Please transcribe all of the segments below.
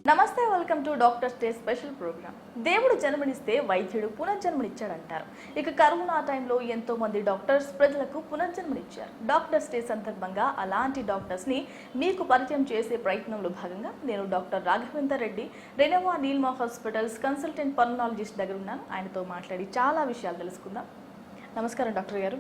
నమస్తే, welcome to doctors day special program. దేవుడు జన్మనిస్తే వైద్యుడు పునర్జన్మనిచ్చాడంటారు. ఇక కరోనా టైంలో ఎంతో మంది డాక్టర్స్ ప్రజలకు పునర్జన్మనిచ్చారు. డాక్టర్ స్టే సందర్భంగా అలాంటి డాక్టర్స్ని మీకు పరిచయం చేసే ప్రయత్నంలో భాగంగా నేను doctor Raghavender Reddy, Renova Neelma hospitals consultant pulmonologist దగ్గర ఉన్నాను. ఆయనతో మాట్లాడి చాలా విషయాలు తెలుసుకుందాం. నమస్కారం డాక్టర్ గారు.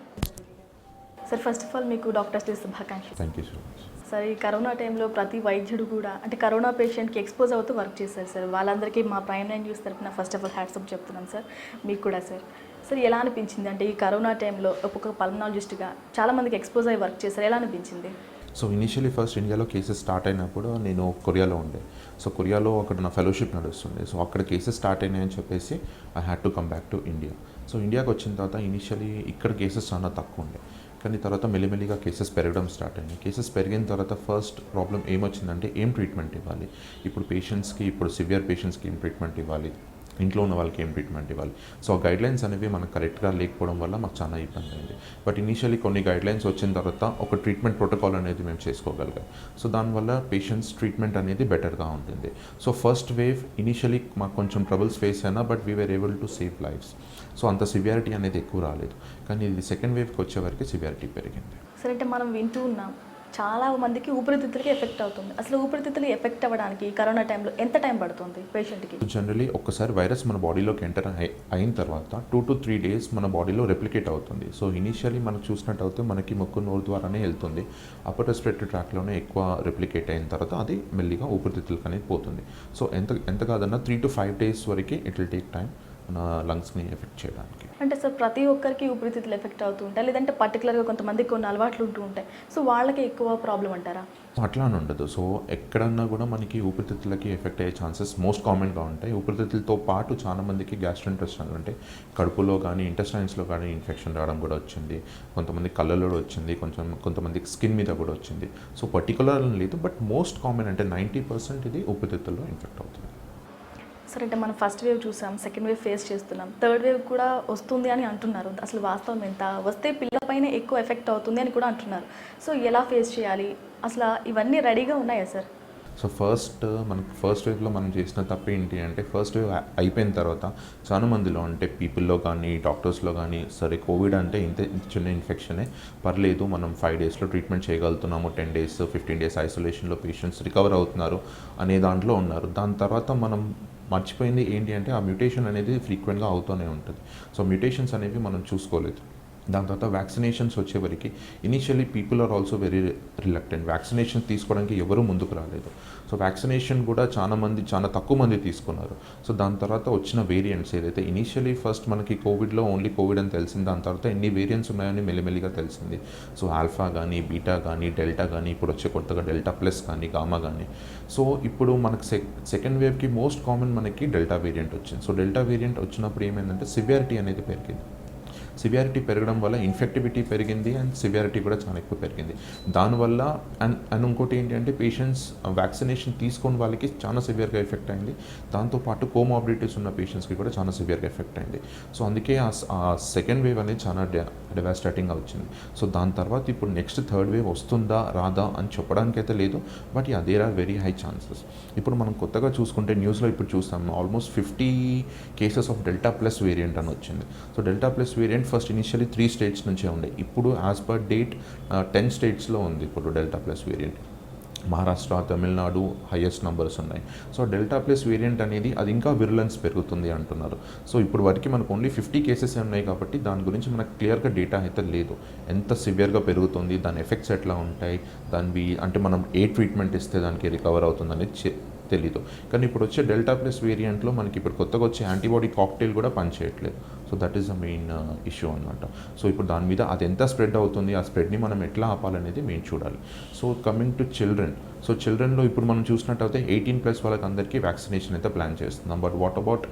సార్, ఫస్ట్ ఆఫ్ ఆల్ మీకు డాక్టర్ స్టే శుభాకాంక్షలు. Thank you so much. Sir, ఈ కరోనా టైంలో ప్రతి వైద్యుడు కూడా అంటే కరోనా పేషెంట్కి ఎక్స్పోజ్ అవుతూ వర్క్ చేశారు సార్. వాళ్ళందరికీ మా ప్రైమ్ లైన్ న్యూస్ తరఫున ఫస్ట్ ఆఫ్ ఆల్ హ్యాట్సప్ చెప్తున్నాం సార్. మీకు కూడా సార్. సార్, ఎలా అనిపించింది అంటే ఈ కరోనా టైంలో ఒక్కొక్క పల్మనాలజిస్ట్గా చాలామందికి ఎక్స్పోజ్ అయ్యి వర్క్ చేశారు, ఎలా అనిపించింది? సో ఇనిషియలీ ఫస్ట్ ఇండియాలో కేసెస్ స్టార్ట్ అయినప్పుడు నేను కొరియాలో ఉండే. సో కొరియాలో అక్కడ నా ఫెలోషిప్ నడుస్తుండే. సో అక్కడ కేసెస్ స్టార్ట్ అయినాయని చెప్పేసి I had to come back to India. So ఇండియాకి వచ్చిన తర్వాత ఇనిషియలీ ఇక్కడ కేసెస్ చాలా తక్కువ ఉండే, కానీ తర్వాత మెల్లిమెల్లిగా కేసెస్ పెరగడం స్టార్ట్ అయింది. కేసెస్ పెరిగిన తర్వాత ఫస్ట్ ప్రాబ్లం ఏమొచ్చిందంటే ఏం ట్రీట్మెంట్ ఇవ్వాలి. ఇప్పుడు పేషెంట్స్కి, ఇప్పుడు సివియర్ పేషెంట్స్కి ఏం ట్రీట్మెంట్ ఇవ్వాలి, ఇంట్లో ఉన్న వాళ్ళకి ఏం ట్రీట్మెంట్ ఇవ్వాలి. సో ఆ గైడ్లైన్స్ అనేవి మనకు కరెక్ట్గా లేకపోవడం వల్ల మాకు చాలా ఇబ్బంది అయింది. బట్ ఇనీషియలీ కొన్ని గైడ్లైన్స్ వచ్చిన తర్వాత ఒక ట్రీట్మెంట్ ప్రోటోకాల్ అనేది మేము చేసుకోగలిగాం. సో దానివల్ల పేషెంట్స్ ట్రీట్మెంట్ అనేది బెటర్గా ఉంటుంది. సో ఫస్ట్ వేవ్ ఇనీషియలీ మాకు కొంచెం ట్రబుల్స్ ఫేస్ అయినా, but we were able to save lives. So అంత సివియారిటీ అనేది ఎక్కువ రాలేదు, కానీ ఇది సెకండ్ వేవ్కి వచ్చే వరకు సివియారిటీ పెరిగింది. సరే, అంటే మనం వింటూ ఉన్నాం చాలా మందికి ఊపిరితిత్తులకి ఎఫెక్ట్ అవుతుంది. అసలు ఊపిరితిత్తులు ఎఫెక్ట్ అవ్వడానికి కరోనా టైంలో ఎంత టైం పడుతుంది పేషెంట్కి? జనరలీ ఒక్కసారి వైరస్ మన బాడీలోకి ఎంటర్ అయిన తర్వాత 2 to 3 days మన బాడీలో రెప్లికేట్ అవుతుంది. సో ఇనీషియలీ మనకు చూసినట్టు అయితే మనకి ముక్కు నోరు ద్వారానే వెళ్తుంది. అప్పర్ రెస్పిరేటరీ ట్రాక్లోనే ఎక్కువ రెప్లికేట్ అయిన తర్వాత అది మెల్లిగా ఊపిరితిత్తులకు అనేది పోతుంది. సో ఎంత కాదన్నా 3 to 5 days వరకు ఇట్ విల్ టేక్ టైం మన లంగ్స్ని ఎఫెక్ట్ చేయడానికి. అంటే సార్, ప్రతి ఒక్కరికి ఊపిరితిత్తులు ఎఫెక్ట్ అవుతూ ఉంటాయి, లేదంటే పర్టికులర్గా కొంతమందికి కొన్ని అలవాట్లు ఉంటూ ఉంటాయి, సో వాళ్ళకి ఎక్కువ ప్రాబ్లం అంటారా? అట్లా అని ఉండదు. సో ఎక్కడన్నా కూడా మనకి ఊపిరితిత్తులకి ఎఫెక్ట్ అయ్యే ఛాన్సెస్ మోస్ట్ కామన్గా ఉంటాయి. ఊపిరితిత్తులతో పాటు చాలా మందికి గ్యాస్ట్రోఇంటెస్టైనల్ అంటే కడుపులో కానీ ఇంటెస్టైన్స్లో కానీ ఇన్ఫెక్షన్ రావడం కూడా వచ్చింది. కొంతమంది కళ్ళలో వచ్చింది, కొంతమందికి స్కిన్ మీద కూడా వచ్చింది. సో పర్టికులర్ లేదు, బట్ మోస్ట్ కామన్ అంటే 90% ఇది ఊపిరితిత్తుల్లో ఇన్ఫెక్ట్ అవుతుంది. సరే, అంటే మనం ఫస్ట్ వేవ్ చూసాం, సెకండ్ వేవ్ ఫేస్ చేస్తున్నాం, థర్డ్ వేవ్ కూడా వస్తుంది అని అంటున్నారు. అసలు వాస్తవం ఎంత? వస్తే పిల్లలపైన ఎక్కువ ఎఫెక్ట్ అవుతుంది అని కూడా అంటున్నారు. సో ఎలా ఫేస్ చేయాలి? అసలు ఇవన్నీ రెడీగా ఉన్నాయా సార్? సో ఫస్ట్ వేవ్లో మనం చేసిన తప్పు ఏంటి అంటే, ఫస్ట్ వేవ్ అయిపోయిన తర్వాత చాలా మందిలో అంటే పీపుల్లో కానీ డాక్టర్స్లో కానీ, సరే కోవిడ్ అంటే ఇంత చిన్న ఇన్ఫెక్షనే, పర్లేదు మనం 5 daysలో ట్రీట్మెంట్ చేయగలుగుతున్నాము, 10 days 15 days ఐసోలేషన్లో పేషెంట్స్ రికవర్ అవుతున్నారు అనే దాంట్లో ఉన్నారు. దాని తర్వాత మనం మర్చిపోయింది ఏంటి అంటే ఆ మ్యూటేషన్ అనేది ఫ్రీక్వెంట్గా అవుతూనే ఉంటుంది. సో మ్యూటేషన్స్ అనేవి మనం చూసుకోలేదు. దాని తర్వాత వ్యాక్సినేషన్స్ వచ్చేవరకు initially people are also very reluctant. Vaccination తీసుకోవడానికి ఎవరూ ముందుకు రాలేదు. సో వ్యాక్సినేషన్ కూడా చాలా తక్కువ మంది తీసుకున్నారు. సో దాని తర్వాత వచ్చిన వేరియంట్స్ ఏదైతే ఇనీషియలీ ఫస్ట్ మనకి కోవిడ్లో ఓన్లీ కోవిడ్ అని తెలిసింది, దాని తర్వాత ఎన్ని వేరియంట్స్ ఉన్నాయని మెల్లిమెల్లిగా తెలిసింది. సో ఆల్ఫా కానీ, బీటా కానీ, డెల్టా కానీ, ఇప్పుడు వచ్చే కొత్తగా డెల్టా ప్లస్ కానీ, గామా కానీ. సో ఇప్పుడు మనకు సెకండ్ వేవ్కి మోస్ట్ కామన్ మనకి డెల్టా వేరియంట్ వచ్చింది. సో డెల్టా వేరియంట్ వచ్చినప్పుడు ఏమైందంటే సివియారిటీ అనేది పెరిగింది. సివియారిటీ పెరగడం వల్ల ఇన్ఫెక్టివిటీ పెరిగింది అండ్ సివియారిటీ కూడా చాలా ఎక్కువ పెరిగింది. దానివల్ల అండ్ ఇంకోటి ఏంటి అంటే పేషెంట్స్ వ్యాక్సినేషన్ తీసుకున్న వాళ్ళకి చాలా సివియర్గా ఎఫెక్ట్ అయింది. దాంతోపాటు కోమార్బిడిటీస్ ఉన్న పేషెంట్స్కి కూడా చాలా సివియర్గా ఎఫెక్ట్ అయింది. సో అందుకే ఆ సెకండ్ వేవ్ అనేది చాలా డెవాస్టేటింగ్గా వచ్చింది. సో దాని తర్వాత ఇప్పుడు నెక్స్ట్ థర్డ్ వేవ్ వస్తుందా రాదా అని చెప్పడానికి అయితే లేదు, but there are very high chances. ఇప్పుడు మనం కొత్తగా చూసుకుంటే న్యూస్లో ఇప్పుడు చూస్తాం almost 50 cases of delta plus variant అని వచ్చింది. So delta plus variant first initially 3 states నుంచే ఉండే, ఇప్పుడు యాజ్ పర్ డేట్ 10 statesలో ఉంది ఇప్పుడు delta plus variant. Maharashtra, Tamil Nadu highest numbers ఉన్నాయి. సో డెల్టా ప్లస్ వేరియంట్ అనేది అది ఇంకా విరులెన్స్ పెరుగుతుంది అంటున్నారు. సో ఇప్పుడు వరకు మనకు ఓన్లీ 50 కేసెస్ ఉన్నాయి కాబట్టి దాని గురించి మనకు క్లియర్గా డేటా అయితే లేదు. ఎంత సివియర్గా పెరుగుతుంది, దాని ఎఫెక్ట్స్ ఎట్లా ఉంటాయి, అంటే మనం ఏ ట్రీట్మెంట్ ఇస్తే దానికి రికవర్ అవుతుంది అనేది తెలీదు. కానీ ఇప్పుడు వచ్చే డెల్టా ప్లస్ వేరియంట్లో మనకి ఇప్పుడు కొత్తగా వచ్చే యాంటీబాడీ కాక్టైల్ కూడా పనిచేయట్లేదు. So that is the main issue అనమాట. సో ఇప్పుడు దాని మీద అది ఎంత స్ప్రెడ్ అవుతుంది, ఆ స్ప్రెడ్ని మనం ఎట్లా ఆపాలనేది మేము చూడాలి. So coming to children, so చిల్డ్రన్లో ఇప్పుడు మనం చూసినట్టయితే 18+ వాళ్ళకి అందరికీ వ్యాక్సినేషన్ అయితే ప్లాన్ చేస్తున్నాం. But what about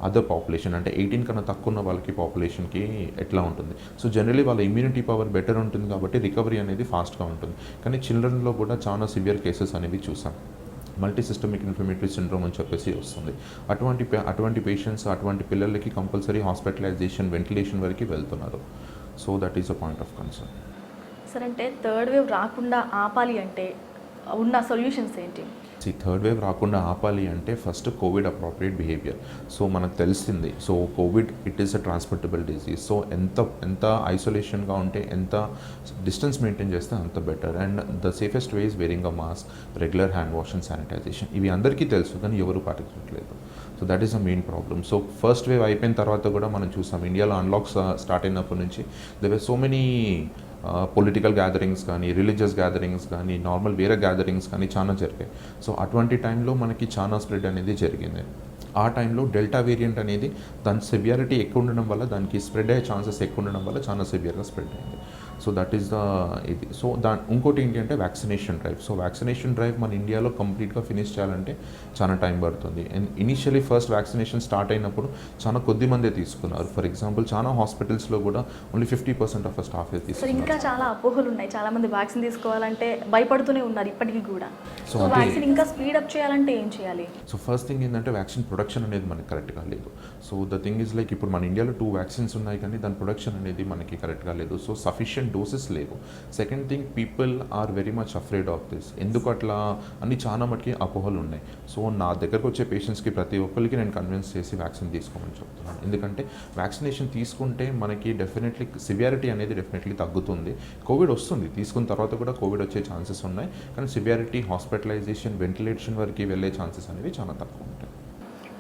other population అంటే 18 కన్నా తక్కువ ఉన్న వాళ్ళకి పాపులేషన్కి ఎట్లా ఉంటుంది? సో జనరలీ వాళ్ళ ఇమ్యూనిటీ పవర్ బెటర్ ఉంటుంది కాబట్టి రికవరీ అనేది ఫాస్ట్గా ఉంటుంది. కానీ చిల్డ్రన్లో కూడా చాలా సివియర్ కేసెస్ అనేవి చూసాం. మల్టీసిస్టమిక్ ఇన్ఫ్లమేటరీ సిండ్రోమ్ అని చెప్పేసి వస్తుంది. అటువంటి పేషెంట్స్, అటువంటి పిల్లలకి కంపల్సరీ హాస్పిటలైజేషన్, వెంటిలేషన్ వరకు వెళ్తున్నారు. So that is a point of concern. సరే, అంటే థర్డ్ వేవ్ రాకుండా ఆపాలి అంటే ఉన్న సొల్యూషన్స్ ఏంటి? థర్డ్ వేవ్ రాకుండా ఆపాలి అంటే first COVID appropriate behaviour. So మనకు తెలిసింది, so COVID it is a transmittable disease. So ఎంత ఐసోలేషన్గా ఉంటే, ఎంత డిస్టెన్స్ మెయింటైన్ చేస్తే అంత better. And the safest way is wearing a mask, regular hand wash and sanitization. ఇవి అందరికీ తెలుసు కానీ ఎవరు పాటించట్లేదు. So that is a main problem. So first wave అయిపోయిన తర్వాత కూడా మనం చూసాం, ఇండియాలో అన్లాక్స్ స్టార్ట్ అయినప్పటి నుంచి there were so many political gatherings కానీ, రిలీజియస్ గ్యాదరింగ్స్ కానీ, నార్మల్ వేరే గ్యాదరింగ్స్ కానీ చాలా జరిగాయి. సో అటువంటి టైంలో మనకి చాలా స్ప్రెడ్ అనేది జరిగింది. ఆ టైంలో డెల్టా వేరియంట్ అనేది దాని సివియారిటీ ఎక్కువ ఉండడం వల్ల, దానికి స్ప్రెడ్ అయ్యే ఛాన్సెస్ ఎక్కువ ఉండడం వల్ల చాలా సివియర్గా స్ప్రెడ్ అయింది. సో దట్ ఈస్ ద ఇది. సో ఇంకోటి ఏంటి అంటే vaccination drive. So vaccination drive మన ఇండియాలో కంప్లీట్గా ఫినిష్ చేయాలంటే చాలా టైం పడుతుంది. And initially first vaccination start అయినప్పుడు చాలా కొద్ది మందే తీసుకున్నారు. ఫర్ ఎగ్జాంపుల్ చాలా హాస్పిటల్స్లో కూడా ఓన్లీ 50% ఆఫ్ స్టాఫ్ సో తీసుకున్నారు. ఇంకా చాలా అపోహలు ఉన్నాయి, చాలా మంది వ్యాక్సిన్ తీసుకోవాలంటే భయపడుతూనే ఉన్నారు ఇప్పటికీ కూడా. సో సో వ్యాక్సిన్ ఇంకా స్పీడప్ చేయాలంటే ఏం చేయాలి? సో ఫస్ట్ థింగ్ ఏంటంటే వ్యాక్సిన్ ప్రొడక్షన్ అనేది మనకి కరెక్ట్గా లేదు. So the thing is like ఇప్పుడు మన ఇండియాలో 2 వ్యాక్సిన్స్ ఉన్నాయి కానీ దాని ప్రొడక్షన్ అనేది మనకి కరెక్ట్గా లేదు. సో సఫిషియంట్ డోసెస్ లేవు. Second thing, people are very much afraid of this. ఎందుకు అట్లా అని చాలా మటుకి అపోహలు ఉన్నాయి. సో నా దగ్గరకు వచ్చే పేషెంట్స్కి ప్రతి ఒక్కరికి నేను కన్విన్స్ చేసి వ్యాక్సిన్ తీసుకోమని చెప్తున్నాను. ఎందుకంటే వ్యాక్సినేషన్ తీసుకుంటే మనకి డెఫినెట్లీ సివియారిటీ అనేది డెఫినెట్లీ తగ్గుతుంది. కోవిడ్ వస్తుంది, తీసుకున్న తర్వాత కూడా కోవిడ్ వచ్చే ఛాన్సెస్ ఉన్నాయి, కానీ సివియారిటీ, హాస్పిటలైజేషన్, వెంటిలేషన్ వరకు వెళ్ళే ఛాన్సెస్ అనేవి చాలా తక్కువ ఉంటాయి.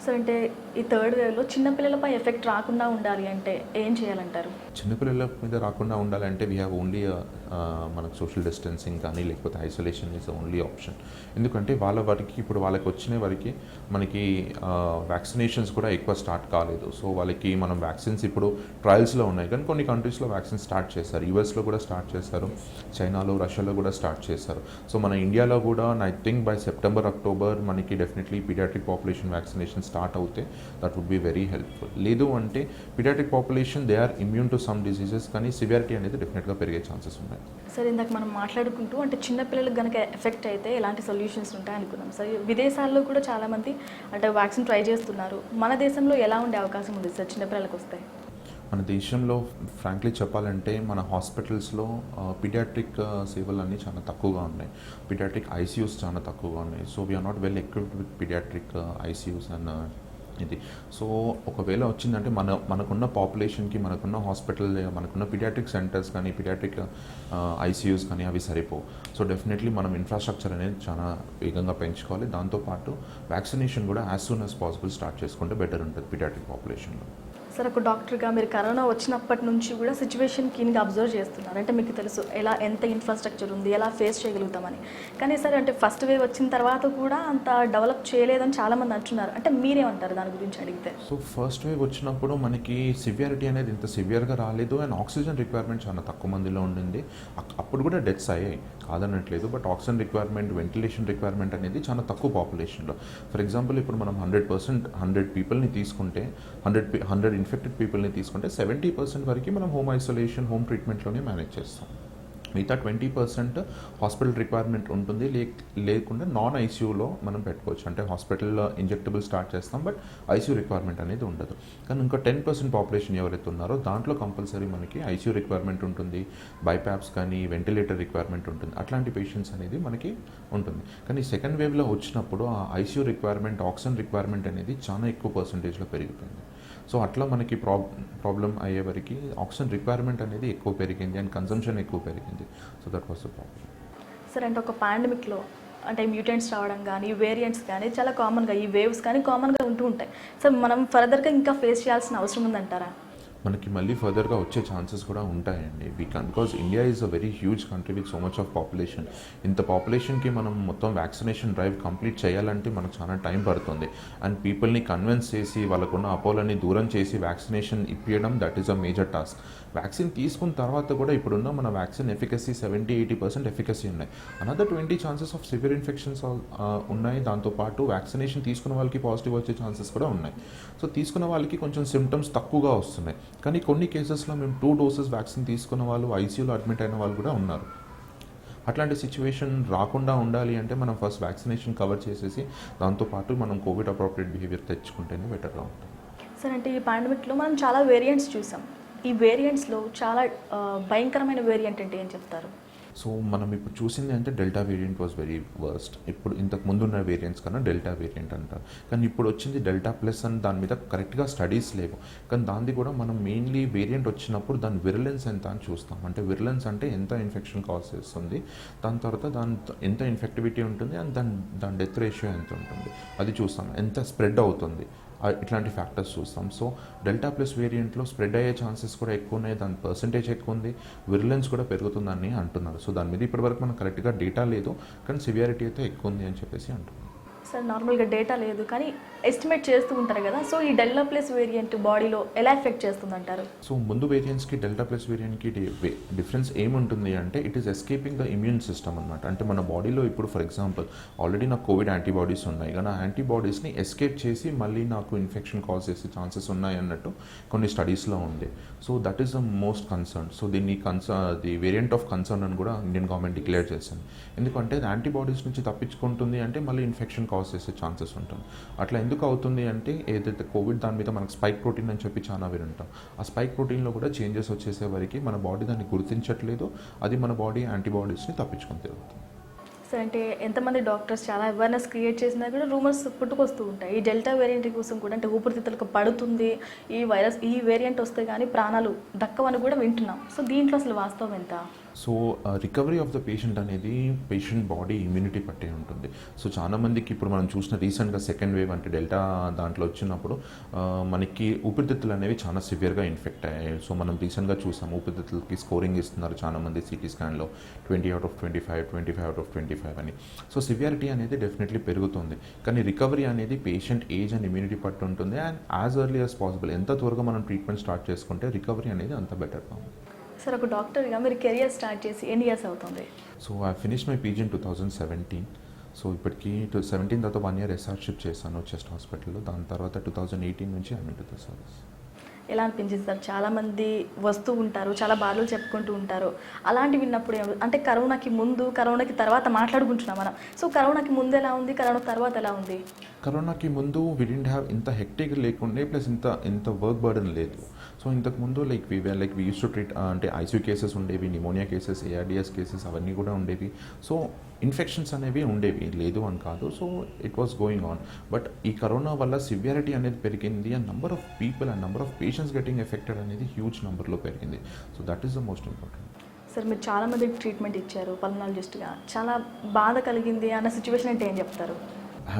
సో అంటే ఈ థర్డ్ వేవ్లో చిన్నపిల్లలపై ఎఫెక్ట్ రాకుండా ఉండాలి అంటే ఏం చేయాలంటారు? చిన్నపిల్లల మీద రాకుండా ఉండాలంటే వీ హ్యావ్ ఓన్లీ మనకు సోషల్ డిస్టెన్సింగ్ కానీ, లేకపోతే ఐసోలేషన్ ఈజ్ ఓన్లీ ఆప్షన్. ఎందుకంటే ఇప్పుడు వాళ్ళకి వచ్చిన వరకు మనకి వ్యాక్సినేషన్స్ కూడా ఎక్కువ స్టార్ట్ కాలేదు. సో వాళ్ళకి మనం వ్యాక్సిన్స్ ఇప్పుడు ట్రయల్స్లో ఉన్నాయి, కానీ కొన్ని కంట్రీస్లో వ్యాక్సిన్ స్టార్ట్ చేశారు. యూఎస్లో కూడా స్టార్ట్ చేశారు, చైనాలో, రష్యాలో కూడా స్టార్ట్ చేశారు. సో మన ఇండియాలో కూడా I think by September, October మనకి definitely paediatric population vaccination start అవుతే that would be very helpful. లేదు అంటే paediatric population they are immune to some diseases, కానీ సివియారిటీ అనేది డెఫినెట్గా పెరిగే ఛాన్సెస్ ఉన్నాయి. సార్ ఇందాక మనం మాట్లాడుకుంటూ అంటే చిన్నపిల్లలకు కనుక ఎఫెక్ట్ అయితే ఎలాంటి సొల్యూషన్స్ ఉంటాయి అనుకున్నాం. సార్ విదేశాల్లో కూడా చాలామంది అంటే వ్యాక్సిన్ ట్రై చేస్తున్నారు. మన దేశంలో ఎలా ఉండే అవకాశం ఉంది సార్ చిన్నపిల్లలకు వస్తే? మన దేశంలో ఫ్రాంక్లీ చెప్పాలంటే మన హాస్పిటల్స్లో పీడియాట్రిక్ సేవలు అన్నీ చాలా తక్కువగా ఉన్నాయి. పీడియాట్రిక్ ఐసీయూస్ చాలా తక్కువగా ఉన్నాయి. So we're not well equipped with paediatric ICUs and ఇది. సో ఒకవేళ వచ్చిందంటే మనకున్న పాపులేషన్కి, మనకున్న హాస్పిటల్, మనకున్న పీడియాట్రిక్ సెంటర్స్ కానీ, పీడియాట్రిక్ ఐసీయూస్ కానీ అవి సరిపోవు. సో డెఫినెట్లీ మనం ఇన్ఫ్రాస్ట్రక్చర్ అనేది చాలా వేగంగా పెంచుకోవాలి. దాంతోపాటు వ్యాక్సినేషన్ కూడా as soon as possible start చేసుకుంటే బెటర్ ఉంటుంది పీడియాట్రిక్ పాపులేషన్లో. సార్ ఒక డాక్టర్గా మీరు కరోనా వచ్చినప్పటి నుంచి కూడా సిచ్యువేషన్ కీన్గా అబ్జర్వ్ చేస్తున్నారు. అంటే మీకు తెలుసు ఎంత ఇన్ఫ్రాస్ట్రక్చర్ ఉంది, ఎలా ఫేస్ చేయగలుగుతామని. కానీ సార్ అంటే ఫస్ట్ వేవ్ వచ్చిన తర్వాత కూడా అంత డెవలప్ చేయలేదని చాలామంది అంటున్నారు. అంటే మీరేమంటారు దాని గురించి అడిగితే? సో ఫస్ట్ వేవ్ వచ్చినప్పుడు మనకి సివియారిటీ అనేది ఇంత సివియర్గా రాలేదు, అండ్ ఆక్సిజన్ రిక్వైర్మెంట్ చాలా తక్కువ మందిలో ఉండింది. అప్పుడు కూడా డెత్స్ అయ్యాయి, కాదనట్లేదు. But oxygen requirement, ventilation requirement అనేది చాలా తక్కువ పాపులేషన్లో. ఫర్ ఎగ్జాంపుల్ ఇప్పుడు మనం 100 పీపుల్ని తీసుకుంటే, 100 ఇన్ఫెక్టెడ్ పీపుల్ని తీసుకుంటే 70% వరకు మనం హోమ్ ఐసోలేషన్, హోమ్ ట్రీట్మెంట్లోనే మేనేజ్ చేస్తాం. మిగతా 20% హాస్పిటల్ రిక్వైర్మెంట్ ఉంటుంది, లేకుండా నాన్ ఐసీయూలో మనం పెట్టుకోవచ్చు. అంటే హాస్పిటల్లో ఇంజెక్టబుల్ స్టార్ట్ చేస్తాం, బట్ ఐసీయూ రిక్వైర్మెంట్ అనేది ఉండదు. కానీ ఇంకా 10% పాపులేషన్ ఎవరైతే ఉన్నారో దాంట్లో కంపల్సరీ మనకి ఐసీయూ రిక్వైర్మెంట్ ఉంటుంది, బైపాప్స్ కానీ, వెంటిలేటర్ రిక్వైర్మెంట్ ఉంటుంది. అట్లాంటి పేషెంట్స్ అనేది మనకి ఉంటుంది. కానీ సెకండ్ వేవ్లో వచ్చినప్పుడు ఆ ఐసీయూ రిక్వైర్మెంట్, ఆక్సిజన్ రిక్వైర్మెంట్ అనేది చాలా ఎక్కువ పర్సంటేజ్లో పెరిగిపోయింది. సో అట్లా మనకి ప్రాబ్లం అయ్యే వరకు ఆక్సిజన్ రిక్వైర్మెంట్ అనేది ఎక్కువ పెరిగింది అండ్ కన్సంప్షన్ ఎక్కువ పెరిగింది. So that was the problem. Sir అంటే ఒక పాండమిక్లో అంటే మ్యూటెంట్స్ రావడం కానీ, వేరియంట్స్ కానీ చాలా కామన్గా, ఈ వేవ్స్ కానీ కామన్గా ఉంటూ ఉంటాయి. సో మనం ఫర్దర్గా ఇంకా ఫేస్ చేయాల్సిన అవసరం ఉందంటారా? మనకి మళ్ళీ ఫర్దర్గా వచ్చే ఛాన్సెస్ కూడా ఉంటాయండి. Because India is a very huge country with so much of population. ఇంత పాపులేషన్కి మనం మొత్తం వ్యాక్సినేషన్ డ్రైవ్ కంప్లీట్ చేయాలంటే మనకు చాలా టైం పడుతుంది. అండ్ పీపుల్ని కన్విన్స్ చేసి, వాళ్ళకున్న అపోలని దూరం చేసి వ్యాక్సినేషన్ ఇప్పించడం, that is a major task. Vaccine తీసుకున్న తర్వాత కూడా ఇప్పుడున్న మన వ్యాక్సిన్ ఎఫికసీ 70-80% ఎఫికసీ ఉన్నాయి. Another 20 chances of severe infections ఉన్నాయి. దాంతోపాటు వ్యాక్సినేషన్ తీసుకున్న వాళ్ళకి పాజిటివ్ వచ్చే ఛాన్సెస్ కూడా ఉన్నాయి. సో తీసుకున్న వాళ్ళకి కొంచెం సిమ్టమ్స్ తక్కువగా వస్తున్నాయి. కానీ కొన్ని కేసెస్లో మేము 2 డోసెస్ వ్యాక్సిన్ తీసుకున్న వాళ్ళు, ఐసీయూలో అడ్మిట్ అయిన వాళ్ళు కూడా ఉన్నారు. అట్లాంటి సిచ్యువేషన్ రాకుండా ఉండాలి అంటే మనం ఫస్ట్ వ్యాక్సినేషన్ కవర్ చేసేసి దాంతోపాటు మనం కోవిడ్ అప్రోప్రియేట్ బిహేవియర్ తెచ్చుకుంటేనే బెటర్గా ఉంటుంది. సార్ అంటే ఈ పాండమిక్లో మనం చాలా వేరియంట్స్ చూసాం. ఈ వేరియంట్స్లో చాలా భయంకరమైన వేరియంట్ అంటే ఏం చెప్తారు? సో మనం ఇప్పుడు చూసింది అంటే delta variant was very worst. ఇప్పుడు ఇంతకు ముందు ఉన్న వేరియంట్స్ కన్నా డెల్టా వేరియంట్ అంటారు. కానీ ఇప్పుడు వచ్చింది డెల్టా ప్లస్ అని దాని మీద కరెక్ట్గా స్టడీస్ లేవు. కానీ దాన్ని కూడా మనం మెయిన్లీ వేరియంట్ వచ్చినప్పుడు దాని విరలెన్స్ ఎంత అని చూస్తాం. అంటే విరలెన్స్ అంటే ఎంత ఇన్ఫెక్షన్ కాజ్ చేస్తుంది, దాని తర్వాత దాని ఎంత ఇన్ఫెక్టివిటీ ఉంటుంది అండ్ దాని డెత్ రేషియో ఎంత ఉంటుంది అది చూస్తాం. ఎంత స్ప్రెడ్ అవుతుంది ఇట్లాంటి ఫ్యాక్టర్స్ చూస్తాం. సో డెల్టా ప్లస్ వేరియంట్లో స్ప్రెడ్ అయ్యే ఛాన్సెస్ కూడా ఎక్కువ ఉన్నాయి, దాని పర్సంటేజ్ ఎక్కువ ఉంది, విరులెన్స్ కూడా పెరుగుతుందని అంటున్నారు. సో దాని మీద ఇప్పటివరకు మనకు కరెక్ట్గా డేటా లేదు, కానీ సివియారిటీ అయితే ఎక్కువ ఉంది అని చెప్పేసి అంటున్నారు. సార్ నార్మల్గా డేటా లేదు కానీ ఎస్టిమేట్ చేస్తూ ఉంటారు కదా, సో ఈ డెల్టా ప్లస్ వేరియంట్ బాడీలో ఎలా ఎఫెక్ట్ చేస్తుందంటారు? సో ముందు వేరియంట్స్కి డెల్టా ప్లస్ వేరియంట్కి డిఫరెన్స్ ఏముంటుంది అంటే it is escaping the immune system అనమాట. అంటే మన బాడీలో ఇప్పుడు ఫర్ ఎగ్జాంపుల్ ఆల్రెడీ నాకు కోవిడ్ యాంటీబాడీస్ ఉన్నాయి, కానీ ఆ యాంటీబాడీస్ని ఎస్కేప్ చేసి మళ్ళీ నాకు ఇన్ఫెక్షన్ కాజ్ చేసే ఛాన్సెస్ ఉన్నాయి అన్నట్టు కొన్ని స్టడీస్లో ఉంది. So that is the most concern. So దీన్ని ది వేరియంట్ ఆఫ్ కన్సర్న్ అని కూడా ఇండియన్ గవర్నమెంట్ డిక్లేర్ చేశాను. ఎందుకంటే యాంటీబాడీస్ నుంచి తప్పించుకుంటుంది అంటే మళ్ళీ ఇన్ఫెక్షన్ కాజ్ చేసే ఛాన్సెస్ ఉంటుంది. అట్లా ఎందుకు అవుతుంది అంటే ఏదైతే కోవిడ్ దాని మీద మనకు స్పైక్ ప్రోటీన్ అని చెప్పి చాలా వింటాం. ఆ స్పైక్ ప్రోటీన్లో కూడా చేంజెస్ వచ్చేసే వరకు మన బాడీ దాన్ని గుర్తించట్లేదు, అది మన బాడీ యాంటీబాడీస్ని తప్పించుకొని తిరుగుతుంది. సార్ అంటే ఎంతమంది డాక్టర్స్ చాలా అవేర్నెస్ క్రియేట్ చేసినా కూడా రూమర్స్ పుట్టుకొస్తూ ఉంటాయి. ఈ డెల్టా వేరియంట్ కోసం కూడా అంటే ఊపిరితిత్తులకు పడుతుంది, ఈ వేరియంట్ వస్తే కానీ ప్రాణాలు దక్కవని కూడా వింటున్నాం. సో దీంట్లో అసలు వాస్తవం ఎంత? So recovery of the patient అనేది పేషెంట్ బాడీ ఇమ్యూనిటీ పట్టే ఉంటుంది. సో చాలా మందికి ఇప్పుడు మనం చూసిన రీసెంట్గా సెకండ్ వేవ్ అంటే డెల్టా దాంట్లో వచ్చినప్పుడు మనకి ఊపిరితిత్తులు అనేవి చాలా సివియర్గా ఇన్ఫెక్ట్ అయ్యాయి. సో మనం రీసెంట్గా చూసాం ఊపిరితిత్తులకి స్కోరింగ్ ఇస్తున్నారు చాలామంది సిటీ స్కాన్లో 20/25, 25/25 అని. సో సివియారిటీ అనేది డెఫినెట్లీ పెరుగుతుంది, కానీ రికవరీ అనేది పేషెంట్ ఏజ్ అండ్ ఇమ్యూనిటీ పట్టు ఉంటుంది. And as early as possible ఎంత త్వరగా మనం ట్రీట్మెంట్ స్టార్ట్ చేసుకుంటే రికవరీ అనేది అంత బెటర్గా ఉంది. సార్ ఒక డాక్టర్గా మీరు కెరియర్ స్టార్ట్ చేసి ఎన్ని ఇయర్స్ అవుతుంది? So I finish my PG in 2017. So ఇప్పటికి 17 తర్వాత 1 year ఎస్ఆర్షిప్ చేశాను చెస్ట్ హాస్పిటల్లో. దాని తర్వాత 2018 నుంచి I mean to the service. ఎలా అనిపించింది సార్? చాలామంది వస్తూ ఉంటారు, చాలా బాధలు చెప్పుకుంటూ ఉంటారు. అలాంటివి విన్నప్పుడు అంటే కరోనాకి ముందు కరోనాకి తర్వాత మాట్లాడుకుంటున్నాం మనం. సో కరోనాకి ముందు ఎలా ఉంది, కరోనా తర్వాత ఎలా ఉంది? కరోనాకి ముందు వి డింట్ హ్యావ్ ఇంత హెక్టిక్ లేకుండే, ప్లస్ ఇంత వర్క్ బర్డన్ లేదు. సో ఇంతకుముందు వి యూస్ టు ట్రీట్ అంటే ఐసీయూ కేసెస్ ఉండేవి, నిమోనియా కేసెస్, ఏఆర్డిఎస్ కేసెస్ అవన్నీ కూడా ఉండేవి. సో ఇన్ఫెక్షన్స్ అనేవి ఉండేవి, లేదు అని కాదు. So it was going on. But ఈ కరోనా వల్ల సివియారిటీ అనేది పెరిగింది and number of people and number of patients getting affected అనేది హ్యూజ్ నెంబర్లో పెరిగింది. So that is the most important. Sir మీరు చాలామందికి ట్రీట్మెంట్ ఇచ్చారు పల్మనాలజిస్ట్గా, చాలా బాధ కలిగింది అన్న సిచ్యువేషన్ అంటే ఏం చెప్తారు?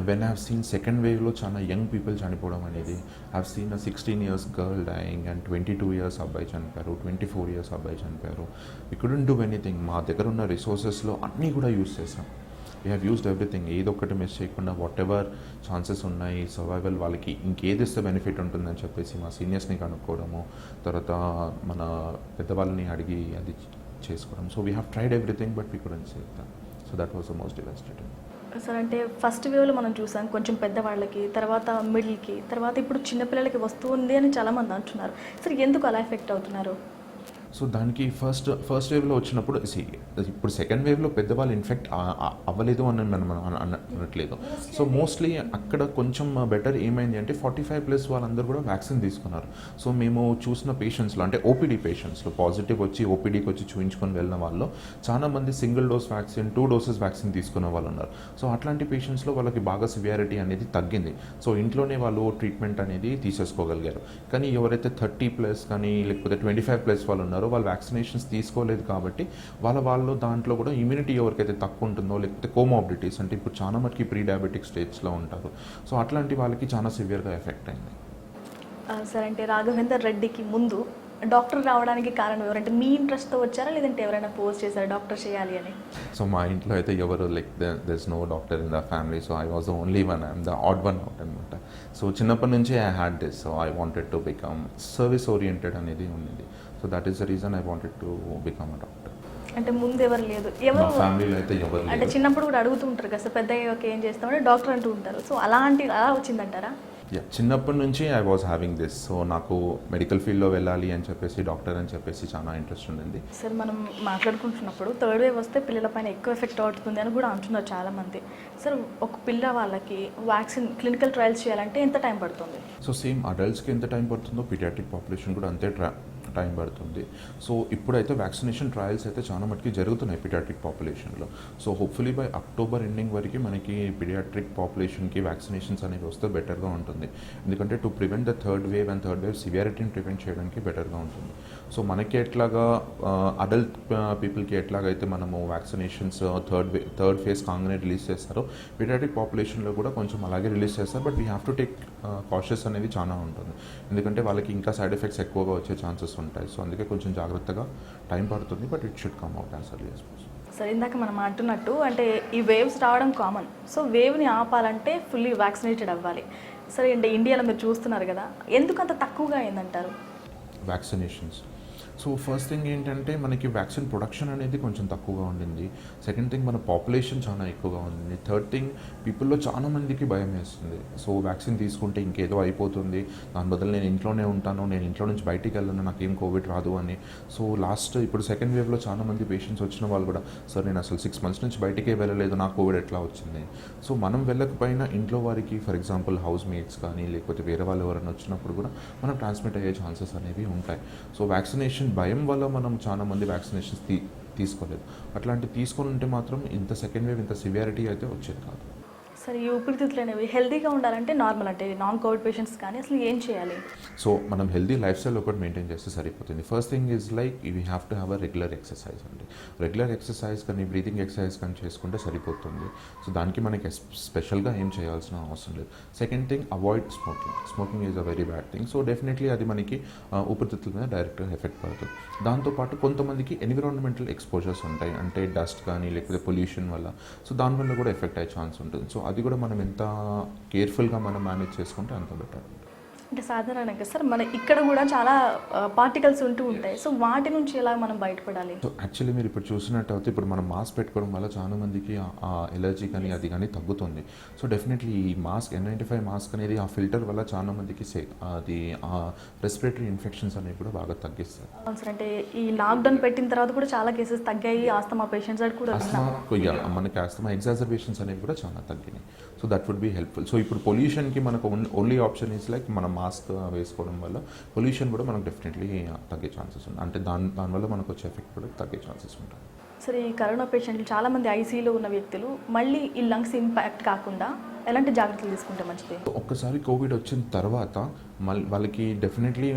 When I have seen second వేవ్లో చాలా యంగ్ పీపుల్ చనిపోవడం అనేది, I have seen 16 years girl dying and 22 years అబ్బాయి చనిపోయారు, 24 years అబ్బాయి చనిపోయారు. We couldn't do anything. మా దగ్గర ఉన్న రిసోర్సెస్లో అన్నీ కూడా యూస్ చేసాం. We have used everything. ఏదో ఒకటి మిస్ చేయకుండా వాట్ ఎవర్ ఛాన్సెస్ ఉన్నాయి సర్వైవల్ వాళ్ళకి ఇంకేది ఇస్తే బెనిఫిట్ ఉంటుందని చెప్పేసి మా సీనియర్స్ని కనుక్కోవడము, తర్వాత మన పెద్దవాళ్ళని అడిగి అది చేసుకోవడం. So we have tried everything but we couldn't save that. So that was the most devastating. Sir అంటే ఫస్ట్ వేవ్లో మనం చూసాం కొంచెం పెద్దవాళ్ళకి, తర్వాత మిడిల్కి, తర్వాత ఇప్పుడు చిన్నపిల్లలకి వస్తుంది అని చాలామంది అంటున్నారు. సరే ఎందుకు అలా ఎఫెక్ట్ అవుతున్నారు? సో దానికి ఫస్ట్ వేవ్లో వచ్చినప్పుడు ఇప్పుడు సెకండ్ వేవ్లో పెద్దవాళ్ళు ఇన్ఫెక్ట్ అవ్వలేదు అని మనం అనట్లేదు. సో మోస్ట్లీ అక్కడ కొంచెం బెటర్ ఏమైంది అంటే 45+ వాళ్ళందరూ కూడా వ్యాక్సిన్ తీసుకున్నారు. సో మేము చూసిన పేషెంట్స్లో అంటే ఓపీడీ పేషెంట్స్లో పాజిటివ్ వచ్చి ఓపీడీకి వచ్చి చూయించుకొని వెళ్ళిన వాళ్ళు చాలామంది single dose vaccine 2 doses vaccine తీసుకున్న వాళ్ళు ఉన్నారు. సో అట్లాంటి పేషెంట్స్లో వాళ్ళకి బాగా సివియారిటీ అనేది తగ్గింది. సో ఇంట్లోనే వాళ్ళు ట్రీట్మెంట్ అనేది తీసేసుకోగలిగారు. కానీ ఎవరైతే 30+ కానీ లేకపోతే 25+ వాళ్ళు ఉన్నారో వాళ్ళు వ్యాక్సినేషన్స్ తీసుకోలేదు కాబట్టి వాళ్ళు దాంట్లో కూడా ఇమ్యూనిటీ ఎవరికైతే తక్కువ ఉంటుందో లేకపోతే కోమార్బిడిటీస్ అంటే ఇప్పుడు చాలా మటుకి ప్రీ డయాబెటిక్ స్టేజ్లో ఉంటారు. సో అట్లాంటి వాళ్ళకి చాలా సివియర్గా ఎఫెక్ట్ అయింది. సార్ అంటే రాఘవేందర్ రెడ్డికి ముందు డాక్టర్ రావడానికి కారణం ఎవరంటే మీ ఇంట్రెస్ట్తో వచ్చారా లేదంటే ఎవరైనా పోస్ట్ చేశారా డాక్టర్ చేయాలి అని? సో మా ఇంట్లో అయితే ఎవరు there is no doctor in the family. So I was the only one, I'm the odd one out అనమాట. సో చిన్నప్పటి నుంచి I had this. So I wanted to become service oriented అనేది ఉంది. So that is the reason I wanted to become a doctor. అంటే ముందు ఎవరు లేదు, ఎవరు ఫ్యామిలీలో అయితే ఎవరు లేదు. అంటే చిన్నప్పుడు కూడా అడుగుతూ ఉంటారు కదా సార్, పెద్ద ఏం చేస్తామంటే డాక్టర్ అంటూ ఉంటారు. సో అలా వచ్చిందంటారా? చిన్నప్పటి నుంచి I was having this. So నాకు మెడికల్ ఫీల్డ్లో వెళ్ళాలి అని చెప్పేసి డాక్టర్ అని చెప్పేసి చాలా ఇంట్రెస్ట్ ఉండింది. సార్ మనం మాట్లాడుకుంటున్నప్పుడు థర్డ్ వేవ్ వస్తే పిల్లలపైన ఎక్కువ ఎఫెక్ట్ అవుతుంది అని కూడా అంటున్నారు చాలామంది. సార్ ఒక పిల్ల వాళ్ళకి వ్యాక్సిన్ క్లినికల్ ట్రయల్స్ చేయాలంటే ఎంత టైం పడుతుంది? సో సేమ్ అడల్ట్స్కి ఎంత టైం పడుతుందో పీడియాట్రిక్ పాపులేషన్ కూడా అంతే టైం పడుతుంది. సో ఇప్పుడైతే వ్యాక్సినేషన్ ట్రయల్స్ అయితే చాలా మటుకి జరుగుతున్నాయి పీడియాట్రిక్ పాపులేషన్లో. So hopefully by October ending వరకు మనకి పీడియాట్రిక్ పాపులేషన్కి వ్యాక్సినేషన్స్ అనేవి వస్తే బెటర్గా ఉంటుంది. ఎందుకంటే to prevent the third wave సివియారిటీని ప్రివెంట్ చేయడానికి బెటర్గా ఉంటుంది. సో మనకి ఎట్లాగా అడల్ట్ పీపుల్కి ఎట్లాగైతే మనము వ్యాక్సినేషన్స్ థర్డ్ ఫేజ్ కాగానే రిలీజ్ చేస్తారో పీడియాట్రిక్ పాపులేషన్లో కూడా కొంచెం అలాగే రిలీజ్ చేస్తారు. But we have to take cautious అనేది చాలా ఉంటుంది. ఎందుకంటే వాళ్ళకి ఇంకా సైడ్ ఎఫెక్ట్స్ ఎక్కువగా వచ్చే ఛాన్సెస్ ఉంటాయి. సో అందుకే కొంచెం జాగ్రత్తగా టైం పడుతుంది. But it should come out as early as possible. సరే, ఇందాక మనం అంటున్నట్టు అంటే ఈ వేవ్స్ రావడం కామన్. సో వేవ్ని ఆపాలంటే ఫుల్లీ వ్యాక్సినేటెడ్ అవ్వాలి. సరే అంటే ఇండియాలో మీరు చూస్తున్నారు కదా, ఎందుకు అంత తక్కువగా అయిందంటారు వ్యాక్సినేషన్స్? సో ఫస్ట్ థింగ్ ఏంటంటే మనకి వ్యాక్సిన్ ప్రొడక్షన్ అనేది కొంచెం తక్కువగా ఉండింది. సెకండ్ థింగ్ మన పాపులేషన్ చాలా ఎక్కువగా ఉంది. థర్డ్ థింగ్ పీపుల్లో చాలా మందికి భయం వేస్తుంది. సో వ్యాక్సిన్ తీసుకుంటే ఇంకేదో అయిపోతుంది, దాని బదులు నేను ఇంట్లోనే ఉంటాను, నేను ఇంట్లో నుంచి బయటికి వెళ్ళను, నాకేం కోవిడ్ రాదు అని. సో ఇప్పుడు సెకండ్ వేవ్లో చాలా మంది పేషెంట్స్ వచ్చిన వాళ్ళు కూడా, సార్ నేను అసలు 6 months నుంచి బయటికే వెళ్ళలేదు, నాకు కోవిడ్ ఎట్లా వచ్చింది. సో మనం వెళ్ళకపోయినా ఇంట్లో వారికి, ఫర్ ఎగ్జాంపుల్ హౌస్ మేట్స్ కానీ లేకపోతే వేరే వాళ్ళు ఎవరైనా వచ్చినప్పుడు కూడా మనం ట్రాన్స్మిట్ అయ్యే ఛాన్సెస్ అనేవి ఉంటాయి. సో వ్యాక్సినేషన్ భయం వల్ల మనం చాలా మంది వ్యాక్సినేషన్స్ తీసుకోలేదు. అట్లాంటి తీసుకొని ఉంటే మాత్రం ఇంత సెకండ్ వేవ్ ఇంత సివియారిటీ అయితే వచ్చేది కాదు. సరే, ఈ ఊపిరితిత్తులు అనేవి హెల్తీగా ఉండాలంటే నార్మల్ అంటే నాన్ కోవిడ్ పేషెంట్స్ కానీ అసలు ఏం చేయాలి? సో మనం హెల్తీ లైఫ్ స్టైల్ ఒకటి మెయింటైన్ చేస్తే సరిపోతుంది. First thing is like we have to have a regular exercise అండి. రెగ్యులర్ ఎక్సర్సైజ్ కానీ బ్రీతింగ్ ఎక్సర్సైజ్ కానీ చేసుకుంటే సరిపోతుంది. సో దానికి మనకి స్పెషల్గా ఏం చేయాల్సిన అవసరం లేదు. Second thing, avoid smoking is a very bad thing. So definitely అది మనకి ఊపిరితిత్తుల మీద డైరెక్ట్గా ఎఫెక్ట్ పడుతుంది. దాంతోపాటు కొంతమందికి ఎన్విరాన్మెంటల్ ఎక్స్పోజర్స్ ఉంటాయి, అంటే డస్ట్ కానీ లేకపోతే పొల్యూషన్ వల్ల. సో దానివల్ల కూడా ఎఫెక్ట్ అయ్యే ఛాన్స్ ఉంటుంది. సో అది కూడా మనం ఎంత కేర్ఫుల్గా మనం మేనేజ్ చేసుకుంటే అంత బెటర్. అంటే సాధారణంగా సార్ మన ఇక్కడ కూడా చాలా పార్టికల్స్ ఉంటూ ఉంటాయి. సో వాటి నుంచి ఎలా మనం బయటపడాలి? సో యాక్చువల్లీ మీరు ఇప్పుడు చూసినట్టయితే ఇప్పుడు మనం మాస్క్ పెట్టుకోవడం వల్ల చాలా మందికి ఆ ఎలర్జీ కానీ అది కానీ తగ్గుతుంది. సో డెఫినెట్లీ ఈ మాస్క్ N95 మాస్క్ అనేది ఆ ఫిల్టర్ వల్ల చాలా మందికి అది ఆ రెస్పిరేటరీ ఇన్ఫెక్షన్స్ అనేవి కూడా బాగా తగ్గిస్తారు. అవును సార్, అంటే ఈ లాక్డౌన్ పెట్టిన తర్వాత కూడా చాలా కేసెస్ తగ్గాయి. ఆస్తమా పేషెంట్స్ అది కూడా మనకి ఆస్తమా ఎగ్జాజర్బేషన్స్ అనేవి కూడా చాలా తగ్గినాయి. So that would be helpful. So ఇప్పుడు పొల్యూషన్కి మనకు ఓన్లీ ఆప్షన్ ఈజ్ లైక్ మనం మాస్క్ వేసుకోవడం వల్ల పొల్యూషన్ కూడా మనకు డెఫినెట్లీ తగ్గే ఛాన్సెస్ ఉంటాయి. అంటే దానివల్ల మనకు వచ్చే ఎఫెక్ట్ కూడా తగ్గే ఛాన్సెస్ ఉంటాయి. సరే, ఈ కరోనా పేషెంట్లు చాలామంది ఐసీయూలో ఉన్న వ్యక్తులు మళ్ళీ ఈ లంగ్స్ ఇంపాక్ట్ కాకుండా ఎలాంటి జాగ్రత్తలు తీసుకుంటే మంచిది? ఒక్కసారి కోవిడ్ వచ్చిన తర్వాత వాళ్ళకి డెఫినెట్లీ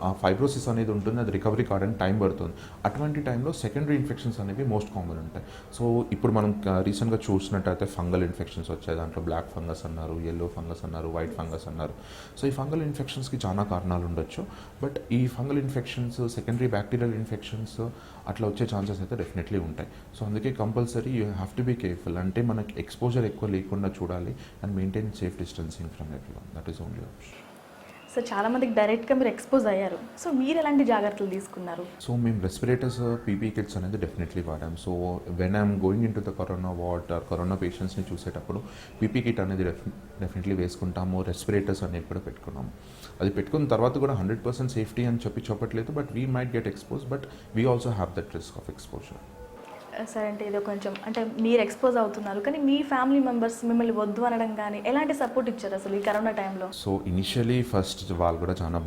ఆ ఫైబ్రోసిస్ అనేది ఉంటుంది, అది రికవరీ కావడానికి టైం పడుతుంది. అటువంటి టైంలో సెకండరీ ఇన్ఫెక్షన్స్ అనేవి మోస్ట్ కామన్ ఉంటాయి. సో ఇప్పుడు మనం రీసెంట్గా చూసినట్టయితే ఫంగల్ ఇన్ఫెక్షన్స్ వచ్చాయి. దాంట్లో బ్లాక్ ఫంగస్ అన్నారు, యెల్లో ఫంగస్ అన్నారు, వైట్ ఫంగస్ అన్నారు. సో ఈ ఫంగల్ ఇన్ఫెక్షన్స్కి చాలా కారణాలు ఉండొచ్చు. బట్ ఈ fungal infections, secondary bacterial infections అట్లా వచ్చే ఛాన్సెస్ అయితే డెఫినెట్లీ ఉంటాయి. సో అందుకే compulsory you have to be careful. అంటే మనకి ఎక్స్పోజర్ ఎక్కువ లేకుండా చూడాలి and maintain safe distancing from everyone. That is only option. So చాలా మందికి డైరెక్ట్గా మీరు ఎక్స్పోజ్ అయ్యారు. సో మీరు ఎలాంటి జాగ్రత్తలు తీసుకున్నారు? సో మేము రెస్పిరేటర్స్, పీపీ కిట్స్ అనేది డెఫినెట్లీ వాడాం. So when I'm going in to the corona ward or corona పేషెంట్స్ని చూసేటప్పుడు పీపీ కిట్ అనేది డెఫినెట్లీ వేసుకుంటాము. రెస్పిరేటర్స్ అనేవి కూడా పెట్టుకున్నాము. అది పెట్టుకున్న తర్వాత కూడా 100% సేఫ్టీ అని చెప్పట్లేదు. But we might get expose, but we also have that risk of exposure. సరే, అంటే ఇది కొంచెం అంటే మీరు ఎక్స్పోజ్ అవుతున్నారు, కానీ మీ ఫ్యామిలీ మెంబర్స్ మిమ్మల్ని వద్దు అనడం కానీ ఎలాంటి సపోర్ట్ ఇచ్చారు అసలు ఈ కరోనా టైంలో? సో ఇనిషియలీ ఫస్ట్ వాళ్ళు కూడా చాలా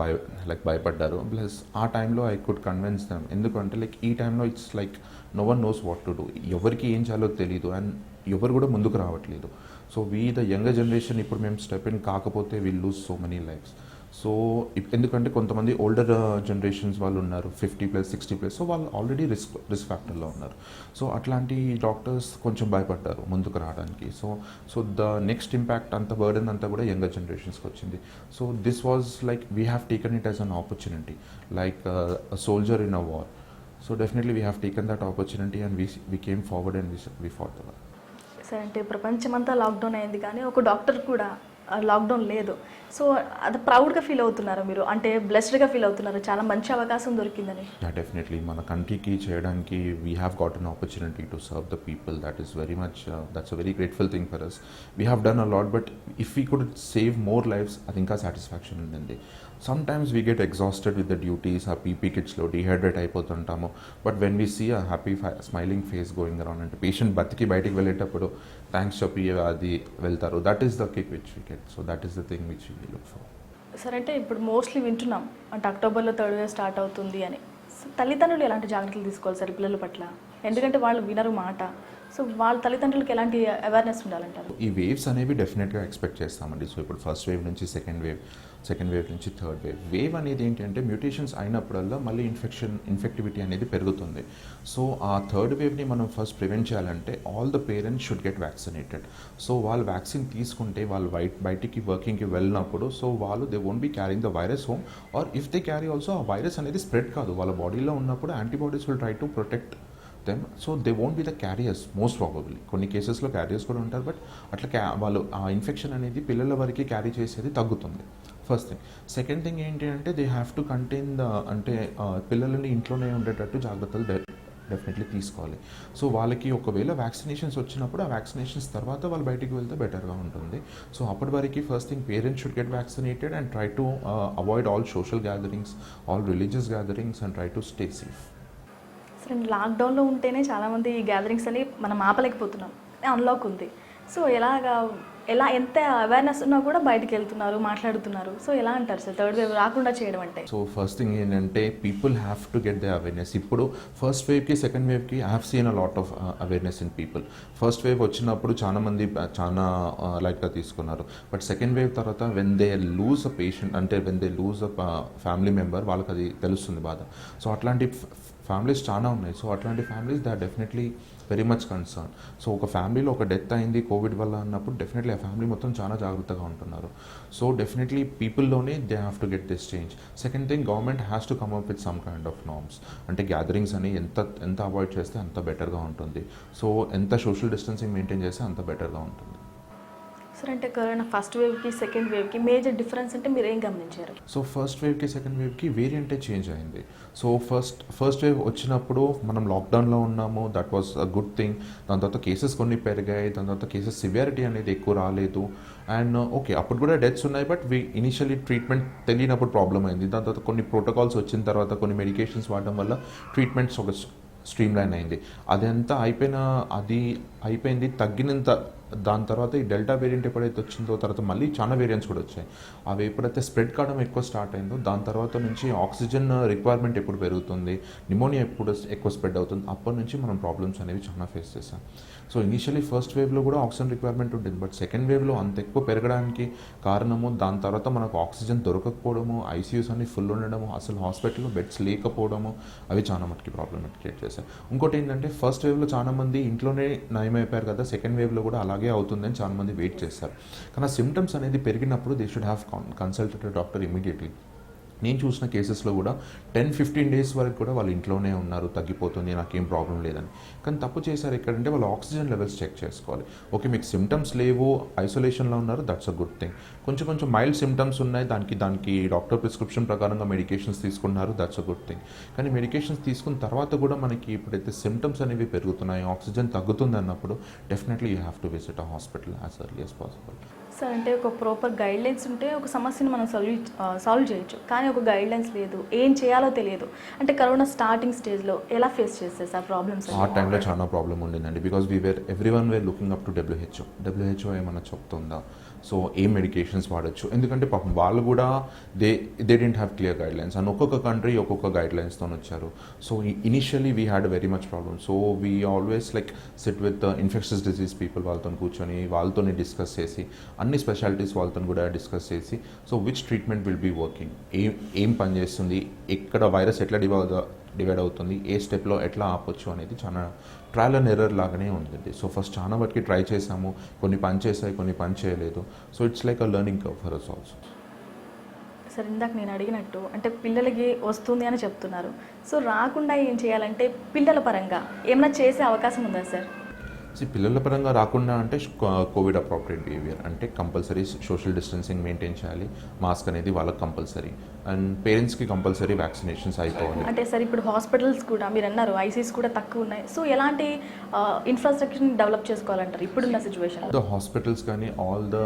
భయపడ్డారు. ప్లస్ ఆ టైంలో ఐ కుడ్ కన్విన్స్ దెమ్. ఎందుకంటే ఈ టైంలో it's no one knows what to do. ఎవరికి ఏం చేయాలో తెలియదు అండ్ ఎవరు కూడా ముందుకు రావట్లేదు. సో ద యంగర్ జనరేషన్ ఇప్పుడు మేము స్టెప్ ఇన్ కాకపోతే will lose so many lifes. So ఎందుకంటే కొంతమంది ఓల్డర్ జనరేషన్స్ వాళ్ళు ఉన్నారు, 50+, 60+. సో వాళ్ళు ఆల్రెడీ రిస్క్ ఫ్యాక్టర్లో ఉన్నారు. సో అట్లాంటి డాక్టర్స్ కొంచెం భయపడ్డారు ముందుకు రావడానికి. సో ద నెక్స్ట్ ఇంపాక్ట్ అంత బర్డెన్ అంతా కూడా యంగర్ జనరేషన్స్కి వచ్చింది. So this was we have taken it as an opportunity, a soldier in a war. So definitely we have taken that opportunity and we came forward and we fought the war. సరే, అంటే ప్రపంచమంతా lockdown అయింది కానీ ఒక doctor కూడా lockdown లేదు. So అది ప్రౌడ్గా ఫీల్ అవుతున్నారు మీరు, అంటే బ్లెస్డ్గా ఫీల్ అవుతున్నారు, చాలా మంచి అవకాశం దొరికిందని? డెఫినెట్లీ మన కంట్రీకి చేయడానికి we have got an opportunity to serve the people. That's a very grateful thing for us. We have done a lot, but if we could save more lifes అది ఇంకా సాటిస్ఫాక్షన్ ఉండింది. Sometimes we get exhausted with the duties. ఆ PP కిట్స్లో dehydrate అయిపోతుంటాము. But when we see a happy smiling face going around, అంటే patient బతికి బయటికి వెళ్ళేటప్పుడు థ్యాంక్స్ చెప్పి అది వెళ్తారు. That is the kick which we get. So that is the thing which we look for. సరే అంటే ఇప్పుడు మోస్ట్లీ వింటున్నాం అంటే అక్టోబర్లో థర్డ్ వేవ్ స్టార్ట్ అవుతుంది అని. సో తల్లిదండ్రులు ఎలాంటి జాగ్రత్తలు తీసుకోవాలి సార్ పిల్లల పట్ల? ఎందుకంటే వాళ్ళు వినరు మాట. సో వాళ్ళ తల్లిదండ్రులకి ఎలాంటి అవేర్నెస్ ఉండాలంటారు? ఈ వేవ్స్ అనేవి డెఫినెట్గా ఎక్స్పెక్ట్ చేస్తామండి. సో ఇప్పుడు ఫస్ట్ వేవ్ నుంచి సెకండ్ వేవ్ నుంచి థర్డ్ వేవ్ అనేది ఏంటంటే మ్యూటేషన్స్ అయినప్పుడల్లా మళ్ళీ ఇన్ఫెక్టివిటీ అనేది పెరుగుతుంది. సో ఆ థర్డ్ వేవ్ని మనం ఫస్ట్ ప్రివెంట్ చేయాలంటే all the parents should get vaccinated. So వాళ్ళు వ్యాక్సిన్ తీసుకుంటే వాళ్ళు బయటికి వర్కింగ్కి వెళ్ళినప్పుడు సో వాళ్ళు they won't be carrying the virus home, or if they carry also ఆ వైరస్ అనేది స్ప్రెడ్ కాదు. వాళ్ళ బాడీలో ఉన్నప్పుడు antibodies will try to protect them. So they won't be the carriers most probably. కొన్ని కేసెస్లో క్యారియర్స్ కూడా ఉంటారు, బట్ అట్లా వాళ్ళు ఆ ఇన్ఫెక్షన్ అనేది పిల్లల వరకు క్యారీ చేసేది తగ్గుతుంది. First thing. సెకండ్ థింగ్ ఏంటి అంటే దే హ్యావ్ టు కంటైన్ పిల్లలని ఇంట్లోనే ఉండేటట్టు జాగ్రత్తలు డెఫినెట్లీ తీసుకోవాలి. సో వాళ్ళకి ఒకవేళ వ్యాక్సినేషన్స్ వచ్చినప్పుడు ఆ వ్యాక్సినేషన్స్ తర్వాత వాళ్ళు బయటికి వెళ్తే బెటర్గా ఉంటుంది. సో అప్పటి వరకు first thing parents should get vaccinated and try to avoid all social gatherings, all religious gatherings and try to stay safe. సరే లాక్డౌన్లో ఉంటేనే చాలామంది ఈ గ్యాదరింగ్స్ అని మనం ఆపలేకపోతున్నాం, అన్లాక్ ఉంది. సో ఎలా ఎంత అవేర్నెస్ ఉన్నా కూడా బయటికి వెళ్తున్నారు, మాట్లాడుతున్నారు. సో ఎలా అంటారు సార్ థర్డ్ వేవ్ రాకుండా చేయడం అంటే? సో ఫస్ట్ థింగ్ ఏంటంటే people have to get the awareness. ఇప్పుడు ఫస్ట్ వేవ్కి సెకండ్ వేవ్కి I have seen a lot of awareness in people. First wave వచ్చినప్పుడు చాలా లైట్గా తీసుకున్నారు, బట్ సెకండ్ వేవ్ తర్వాత when they lose a patient అంటే when they lose a family member వాళ్ళకి అది తెలుస్తుంది బాధ. సో అట్లాంటి ఫ్యామిలీస్ చాలా ఉన్నాయి. సో అట్లాంటి families they are definitely very much concern. So ఒక ఫ్యామిలీలో ఒక డెత్ అయింది కోవిడ్ వల్ల అన్నప్పుడు డెఫినెట్లీ ఆ ఫ్యామిలీ మొత్తం చాలా జాగ్రత్తగా ఉంటున్నారు. సో డెఫినెట్లీ పీపుల్లోనే they have to get this change. Second thing, government has to come up with some kind of norms. అంటే గ్యాదరింగ్స్ అని ఎంత అవాయిడ్ చేస్తే అంత బెటర్గా ఉంటుంది. సో ఎంత సోషల్ డిస్టెన్సింగ్ మెయింటైన్ చేస్తే అంత బెటర్గా ఉంటుంది. సార్ అంటే కరోనా ఫస్ట్ వేవ్కి సెకండ్ వేవ్కి మేజర్ డిఫరెన్స్ అంటే మీరు ఏం గమనించారు? సో ఫస్ట్ వేవ్కి సెకండ్ వేవ్కి వేరియంటే చేంజ్ అయింది. సో ఫస్ట్ వేవ్ వచ్చినప్పుడు మనం లాక్డౌన్లో ఉన్నాము, that was a good thing. దాని తర్వాత కేసెస్ కొన్ని పెరిగాయి, దాని తర్వాత కేసెస్ సివియారిటీ అనేది ఎక్కువ రాలేదు. అండ్ ఓకే అప్పుడు కూడా డెత్స్ ఉన్నాయి, బట్ ఇనిషియలీ ట్రీట్మెంట్ తెలియనప్పుడు ప్రాబ్లం అయింది. దాని తర్వాత కొన్ని ప్రోటోకాల్స్ వచ్చిన తర్వాత కొన్ని మెడికేషన్స్ వాడడం వల్ల ట్రీట్మెంట్స్ ఒక స్ట్రీమ్ లైన్ అయింది. అదంతా అయిపోయింది తగ్గినంత. దాని తర్వాత ఈ డెల్టా వేరియంట్ ఎప్పుడైతే వచ్చిందో తర్వాత మళ్ళీ చాలా వేరియంట్స్ కూడా వచ్చాయి. అవి ఎప్పుడైతే స్ప్రెడ్ కావడం ఎక్కువ స్టార్ట్ అయిందో దాని తర్వాత నుంచి ఆక్సిజన్ రిక్వైర్మెంట్ ఎప్పుడు పెరుగుతుంది, నిమోనియా ఎప్పుడు ఎక్కువ స్ప్రెడ్ అవుతుంది, అప్పటి నుంచి మనం ప్రాబ్లమ్స్ అనేవి చాలా ఫేస్ చేసాం. సో ఇనిషియలీ ఫస్ట్ వేవ్లో కూడా ఆక్సిజన్ రిక్వైర్మెంట్ ఉంటుంది, బట్ సెకండ్ వేవ్లో అంత ఎక్కువ పెరగడానికి కారణము దాని తర్వాత మనకు ఆక్సిజన్ దొరకకపోవడము, ఐసీయూస్ అన్ని ఫుల్ ఉండడము, అసలు హాస్పిటల్లో బెడ్స్ లేకపోవడము, అవి చాలా మటుకి ప్రాబ్లమ్ క్రియేట్ చేశాయి. ఇంకోటి ఏంటంటే ఫస్ట్ వేవ్లో చాలా మంది ఇంట్లోనే నయమైపోయారు కదా, సెకండ్ వేవ్లో కూడా అలాగే అవుతుందని చాలా మంది వెయిట్ చేస్తారు. కానీ ఆ సిమ్టమ్స్ అనేది పెరిగినప్పుడు they should have consulted doctor immediately. నేను చూసిన కేసెస్లో కూడా 10-15 డేస్ వరకు కూడా వాళ్ళు ఇంట్లోనే ఉన్నారు, తగ్గిపోతుంది, నాకేం ప్రాబ్లం లేదని. కానీ తప్పు చేశారు ఎక్కడంటే వాళ్ళు ఆక్సిజన్ లెవెల్స్ చెక్ చేసుకోవాలి. ఓకే మీకు సిమ్టమ్స్ లేవు, ఐసోలేషన్లో ఉన్నారు, దట్స్ అ గుడ్ థింగ్. కొంచెం మైల్డ్ సిమ్టమ్స్ ఉన్నాయి, దానికి డాక్టర్ ప్రిస్క్రిప్షన్ ప్రకారంగా మెడికేషన్స్ తీసుకున్నారు, దట్స్ అ గుడ్ థింగ్. కానీ మెడికేషన్స్ తీసుకున్న తర్వాత కూడా మనకి ఇప్పుడైతే సిమ్టమ్స్ అనేవి పెరుగుతున్నాయి, ఆక్సిజన్ తగ్గుతుంది అన్నప్పుడు definitely you have to visit a hospital as early as possible. Sir అంటే ఒక ప్రాపర్ గైడ్లైన్స్ ఉంటే ఒక సమస్యను మనం సాల్వ్ చేయొచ్చు, కానీ ఒక గైడ్లైన్స్ లేదు, ఏం చేయాలో తెలియదు. అంటే కరోనా స్టార్టింగ్ స్టేజ్లో ఎలా ఫేస్ చేస్తారు సార్ ప్రాబ్లమ్స్? ఆ టైంలో చాలా ప్రాబ్లం ఉండిందండి, because everyone were looking up to WHO ఏమన్నా చెప్తుందా, సో ఏ మెడికేషన్స్ వాడచ్చు. ఎందుకంటే పాపం వాళ్ళు కూడా they didn't have clear guidelines and ఒక్కొక్క కంట్రీ ఒక్కొక్క గైడ్లైన్స్తో వచ్చారు. So initially we had very much problem. So we always SIT with infectious disease people, వాళ్ళతో కూర్చొని వాళ్ళతోనే డిస్కస్ చేసి అన్ని స్పెషాలిటీస్ వాళ్ళతో కూడా డిస్కస్ చేసి so which treatment will be working, ఏం పనిచేస్తుంది, ఎక్కడ వైరస్ ఎట్లా డివైడ్ అవుతుంది, ఏ స్టెప్లో ఎట్లా ఆపొచ్చు అనేది చాలా ట్రయల్ అండ్ ఎర్రర్ లాగానే ఉంటుంది. సో ఫస్ట్ చాలా వాటికి ట్రై చేసాము, కొన్ని పని చేసాయి, కొన్ని పని చేయలేదు. So it's like a learning curve for us also. Sir ఇందాక నేను అడిగినట్టు అంటే పిల్లలకి వస్తుంది అని చెప్తున్నారు, సో రాకుండా ఏం చేయాలంటే పిల్లల పరంగా ఏమైనా చేసే అవకాశం ఉందా సార్? పిల్లల పరంగా రాకుండా అంటే కోవిడ్ అప్రోప్రియేట్ బిహేవియర్ అంటే కంపల్సరీ సోషల్ డిస్టెన్సింగ్ మెయింటైన్ చేయాలి, మాస్క్ అనేది వాళ్ళకి కంపల్సరీ, అండ్ పేరెంట్స్కి కంపల్సరీ వ్యాక్సినేషన్స్ అయిపోవాలి. అంటే సార్ ఇప్పుడు హాస్పిటల్స్ కూడా మీరు అన్నారు ఐసీస్ కూడా తక్కువ ఉన్నాయి, సో ఎలాంటి ఇన్ఫ్రాస్ట్రక్చర్ని డెవలప్ చేసుకోవాలంటారు ఇప్పుడున్న సిచ్యువేషన్? ద హాస్పిటల్స్ కానీ all the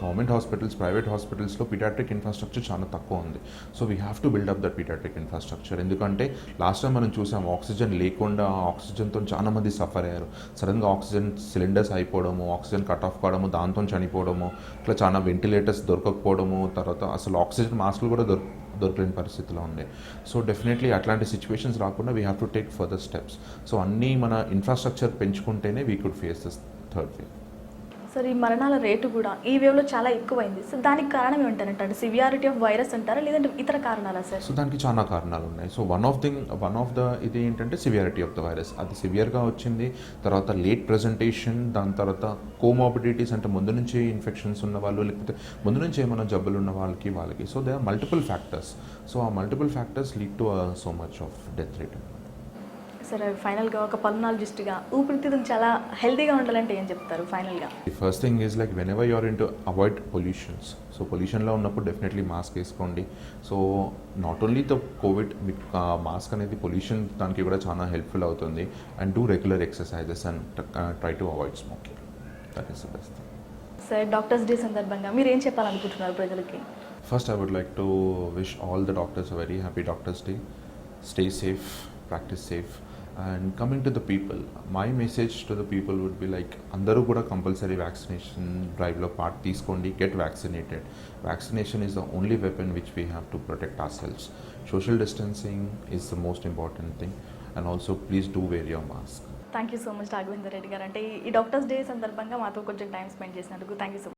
government hospitals, private హాస్పిటల్స్లో పీడియాట్రిక్ ఇన్ఫ్రాస్ట్రక్చర్ చాలా తక్కువ ఉంది. So we have to build up that paediatric infrastructure. ఎందుకంటే లాస్ట్ టైం మనం చూసాం ఆక్సిజన్ లేకుండా ఆక్సిజన్తో చాలా మంది సఫర్ అయ్యారు. సడన్గా ఆక్సిజన్ సిలిండర్స్ అయిపోవడము, ఆక్సిజన్ కట్ ఆఫ్ కావడము, దాంతో చనిపోవడము, ఇట్లా చాలా వెంటిలేటర్స్ దొరకకపోవడము, తర్వాత అసలు ఆక్సిజన్ మాస్కులు కూడా దొరకలేని పరిస్థితిలో ఉండే. సో డెఫినెట్లీ అట్లాంటి సిచ్యువేషన్స్ రాకుండా we have to take further steps. So అన్నీ మన ఇన్ఫ్రాస్ట్రక్చర్ పెంచుకుంటేనే we could face this third wave. Sir ఈ మరణాల రేటు కూడా ఈ వేవ్లో చాలా ఎక్కువైంది. సో దానికి కారణం ఏమంటారంటే అంటే సివియారిటీ ఆఫ్ వైరస్ అంటారా లేదంటే ఇతర కారణాలా సార్? సో దానికి చాలా కారణాలు ఉన్నాయి. సో వన్ ఆఫ్ ద ఇది ఏంటంటే సివియారిటీ ఆఫ్ ద వైరస్. అది సివియర్గా వచ్చింది, తర్వాత లేట్ ప్రజెంటేషన్, దాని తర్వాత కోమార్బిడిటీస్ అంటే ముందు నుంచి ఇన్ఫెక్షన్స్ ఉన్న వాళ్ళు, లేకపోతే ముందు నుంచి ఏమైనా జబ్బులు ఉన్న వాళ్ళకి. So they are multiple factors. So ఆ multiple factors lead to so much of death rate. సరే ఫైనల్గా ఒక పల్మనాలజిస్ట్గా ఊపిరితిత్తులు చాలా హెల్తీగా ఉండాలంటే ఏం చెప్తారు ఫైనల్గా? The first thing is like whenever you're in to avoid pollutions. So పొల్యూషన్లో ఉన్నప్పుడు డెఫినెట్లీ మాస్క్ వేసుకోండి. So not only the COVID, మీకు మాస్క్ అనేది పొల్యూషన్ దానికి కూడా చాలా హెల్ప్ఫుల్ అవుతుంది. And do regular exercises and try to avoid smoking. That is the best thing. Sir doctors day సందర్భంగా మీరు ఏం చెప్పాలనుకుంటున్నారు ప్రజలకి? First, I would like to wish all the doctors a very happy Doctors' Day. Stay safe, practice safe. And coming to the people, my message to the people would be like, andaru kuda compulsory vaccination drive lo part teeskondi, get vaccinated. Vaccination is the only weapon which we have to protect ourselves. Social distancing is the most important thing. And also, please do wear your mask. Thank you so much Raghavender Reddy గారు. అంటే ఈ doctors day సందర్భంగా మాతో కొంచెం time spend చేసినందుకు thank you so much.